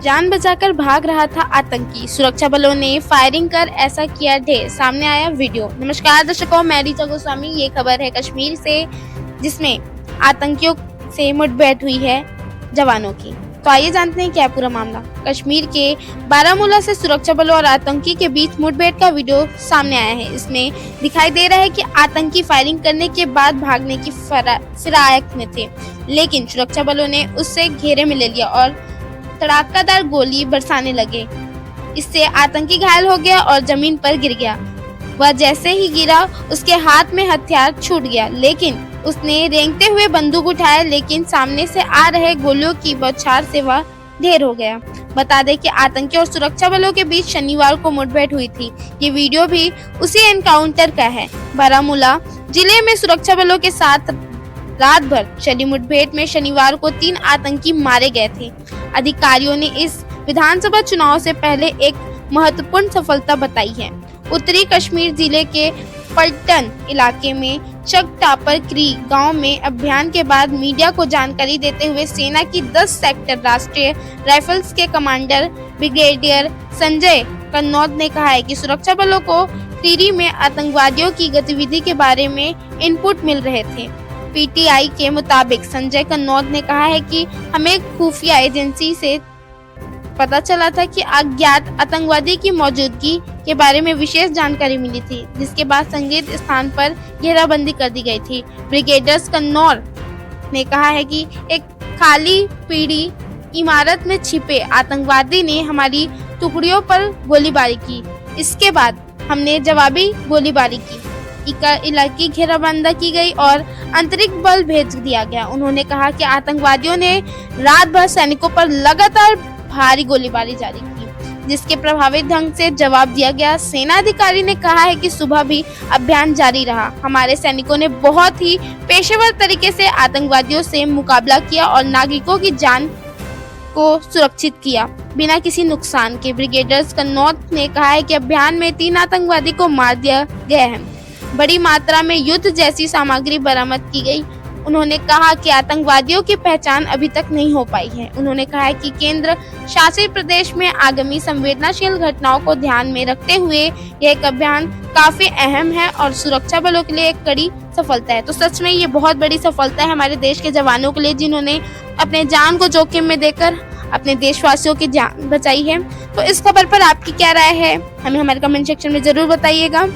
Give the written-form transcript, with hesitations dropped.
जान बचाकर भाग रहा था आतंकी, सुरक्षा बलों ने फायरिंग कर ऐसा किया ढेर, सामने आया वीडियो। नमस्कार दर्शकों, मैं ऋचा गोस्वामी। ये खबर है कश्मीर से, जिसमें आतंकियों से मुठभेड़ हुई है जवानों की। तो आइए जानते हैं क्या है पूरा मामला। कश्मीर के बारामूला से सुरक्षा बलों और आतंकी के बीच मुठभेड़ का वीडियो सामने आया है। इसमें दिखाई दे रहा है कि आतंकी फायरिंग करने के बाद भागने की फिराक में थे, लेकिन सुरक्षा बलों ने उससे घेरे में ले लिया और तड़ाकादार गोली बरसाने लगे। इससे आतंकी घायल हो गया और जमीन पर गिर गया। वह जैसे ही गिरा उसके हाथ में हथियार छूट गया, लेकिन उसने रेंगते हुए बंदूक उठाया, लेकिन सामने से आ रहे गोलियों की बौछार से वह ढेर हो गया। बता दें कि आतंकी और सुरक्षा बलों के बीच शनिवार को मुठभेड़ हुई थी। ये वीडियो भी उसी एनकाउंटर का है। बारामूला जिले में सुरक्षा बलों के साथ रात भर चली मुठभेड़ में शनिवार को 3 आतंकी मारे गए थे। अधिकारियों ने इस विधानसभा चुनाव से पहले एक महत्वपूर्ण सफलता बताई है। उत्तरी कश्मीर जिले के पलटन इलाके में चकटापर क्री गांव में अभियान के बाद मीडिया को जानकारी देते हुए सेना की 10 सेक्टर राष्ट्रीय राइफल्स के कमांडर ब्रिगेडियर संजय कन्नौज ने कहा है कि सुरक्षा बलों को क्रीरी में आतंकवादियों की गतिविधि के बारे में इनपुट मिल रहे थे। पीटीआई के मुताबिक संजय कन्नौज ने कहा है कि हमें खुफिया एजेंसी से पता चला था कि अज्ञात आतंकवादी की मौजूदगी के बारे में विशेष जानकारी मिली थी, जिसके बाद संदिग्ध स्थान पर घेराबंदी कर दी गई थी। ब्रिगेडियर कन्नौज ने कहा है कि एक खाली पीढ़ी इमारत में छिपे आतंकवादी ने हमारी टुकड़ियों पर गोलीबारी की। इसके बाद हमने जवाबी गोलीबारी की, इलाके घेराबंदी की गई और आंतरिक बल भेज दिया गया। उन्होंने कहा कि आतंकवादियों ने रात भर सैनिकों पर लगातार भारी गोलीबारी जारी की, जिसके प्रभावित ढंग से जवाब दिया गया। सेना अधिकारी ने कहा है कि सुबह भी अभियान जारी रहा। हमारे सैनिकों ने बहुत ही पेशेवर तरीके से आतंकवादियों से मुकाबला किया और नागरिकों की जान को सुरक्षित किया बिना किसी नुकसान के। ब्रिगेडियर कन्नौज ने कहा है कि अभियान में 3 आतंकवादी को मार दिया गया है। बड़ी मात्रा में युद्ध जैसी सामग्री बरामद की गई। उन्होंने कहा कि आतंकवादियों की पहचान अभी तक नहीं हो पाई है। उन्होंने कहा है कि केंद्र शासित प्रदेश में आगामी संवेदनशील घटनाओं को ध्यान में रखते हुए यह एक अभियान काफी अहम है और सुरक्षा बलों के लिए एक कड़ी सफलता है। तो सच में ये बहुत बड़ी सफलता है हमारे देश के जवानों के लिए, जिन्होंने अपने जान को जोखिम में देकर अपने देशवासियों की जान बचाई है। तो इस खबर पर आपकी क्या राय है, हमें हमारे कमेंट सेक्शन में जरूर बताइएगा।